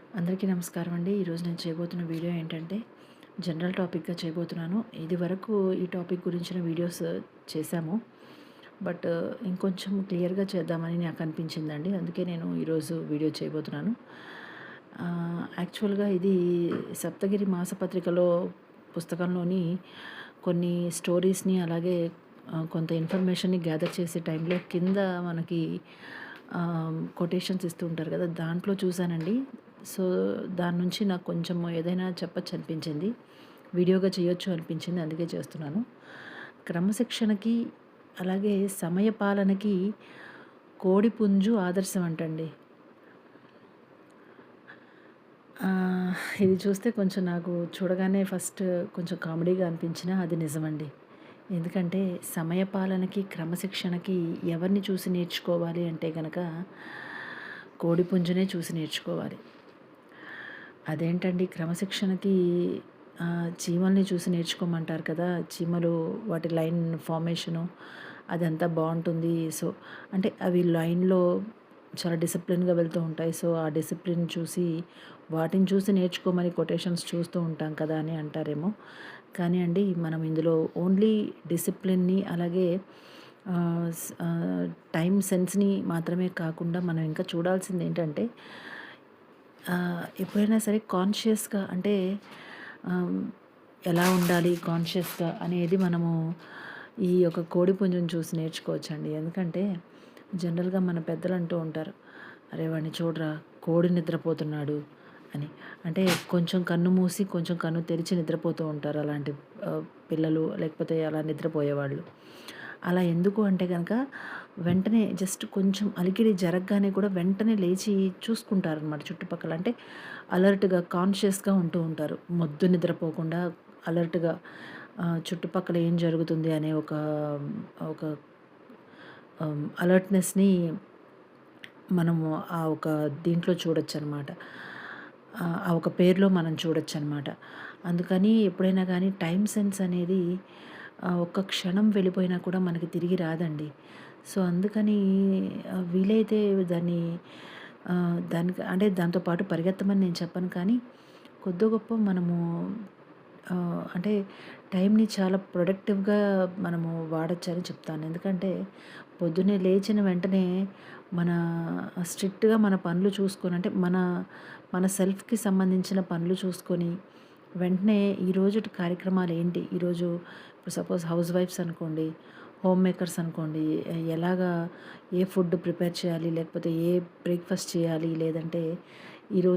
అందరికీ నమస్కారం అండి. ఈరోజు నేను చేయబోతున్న వీడియో ఏంటంటే జనరల్ టాపిక్‌గా చేయబోతున్నాను. ఇదివరకు ఈ టాపిక్ గురించిన వీడియోస్ చేశాము. బట్ ఇంకొంచెం క్లియర్‌గా చేద్దామని నాకు అనిపించిందండి. అందుకే నేను ఈరోజు వీడియో చేయబోతున్నాను. యాక్చువల్‌గా ఇది సప్తగిరి మాసపత్రికలో పుస్తకంలోని కొన్ని స్టోరీస్‌ని అలాగే కొంత ఇన్ఫర్మేషన్‌ని గ్యాదర్ చేసే టైంలో కింద మనకి కొటేషన్స్ ఇస్తూ ఉంటారు కదా! దాంట్లో చూసానండి. సో, దాని నుంచి నాకు కొంచెం ఏదైనా చెప్పొచ్చు అనిపించింది. వీడియోగా చేయొచ్చు అనిపించింది. అందుకే చేస్తున్నాను. క్రమశిక్షణకి అలాగే సమయపాలనకి కోడిపుంజు ఆదర్శం అంటండి. ఇది చూస్తే కొంచెం నాకు చూడగానే ఫస్ట్ కొంచెం కామెడీగా అనిపించినా అది నిజమండి. ఎందుకంటే సమయపాలనకి, క్రమశిక్షణకి ఎవరిని చూసి నేర్చుకోవాలి అంటే గనక కోడిపుంజునే చూసి నేర్చుకోవాలి. అదేంటండి క్రమశిక్షణకి చీమల్ని చూసి నేర్చుకోమంటారు కదా! చీమలు వాటి లైన్ ఫార్మేషను అదంతా బావుంటుంది. సో, అంటే అవి లైన్‌లో చాలా డిసిప్లిన్‌గా వెళ్తూ ఉంటాయి. సో, ఆ డిసిప్లిన్ చూసి వాటిని చూసి నేర్చుకోమని కొటేషన్స్ చూస్తూ ఉంటాం కదా! అని అంటారేమో. కానీ అండి మనం ఇందులో ఓన్లీ డిసిప్లిన్‌ని అలాగే ఆహ్, స్ ఆహ్, టైమ్ సెన్స్‌ని మాత్రమే కాకుండా మనం ఇంకా చూడాల్సిందేంటంటే ఎప్పుడైనా సరే కాన్షియస్‌గా అంటే ఆహ్, ఎలా ఉండాలి కాన్షియస్‌గా అనేది మనము ఈ యొక్క కోడిపుంజుని చూసి నేర్చుకోవచ్చండి. ఎందుకంటే జనరల్‌గా మన పెద్దలు అంటూ ఉంటారు. "అరే! వాడిని చూడరా కోడి నిద్రపోతున్నాడు" అని. అంటే కొంచెం కన్ను మూసి, కొంచెం కన్ను తెరిచి నిద్రపోతూ ఉంటారు అలాంటి పిల్లలు లేకపోతే అలా నిద్రపోయేవాళ్ళు. అలా ఎందుకు అంటే గనక వెంటనే జస్ట్ కొంచెం అలికిడి జరగగానే కూడా వెంటనే లేచి చూసుకుంటారనమాట చుట్టుపక్కల. అంటే అలర్ట్‌గా, కాన్షియస్‌గా ఉంటూ ఉంటారు. మొద్దు నిద్రపోకుండా అలర్ట్‌గా చుట్టుపక్కల ఏం జరుగుతుంది అనే ఒక ఒక అలర్ట్‌నెస్‌ని మనము ఆ ఒక దీంట్లో చూడొచ్చనమాట. ఆ ఒక పేరులో మనం చూడొచ్చనమాట. అందుకని ఎప్పుడైనా గానీ టైమ్ సెన్స్ అనేది ఒక్క క్షణం వెళ్ళిపోయినా కూడా మనకి తిరిగి రాదండి. సో, అందుకని వీలైతే దాన్ని దానికి అంటే దాంతో పాటు పరిగెత్తమని నేను చెప్పను కానీ, కొద్దో గొప్పో మనము అంటే టైంని చాలా ప్రొడక్టివ్‌గా మనము వాడొచ్చని చెప్తాను. ఎందుకంటే పొద్దున్నే లేచిన వెంటనే మన స్ట్రిక్ట్‌గా మన పనులు చూసుకొని అంటే మన సెల్ఫ్‌కి సంబంధించిన పనులు చూసుకొని, వెంటనే ఈ రోజుటి కార్యక్రమాలేంటి? ఈరోజు ఇప్పుడు సపోజ్ హౌస్ వైఫ్స్ అనుకోండి, హోమ్ మేకర్స్ అనుకోండి, ఎలాగా ఏ ఫుడ్ ప్రిపేర్ చేయాలి? లేకపోతే ఏ బ్రేక్‌ఫాస్ట్ చేయాలి? లేదంటే ఈరోజు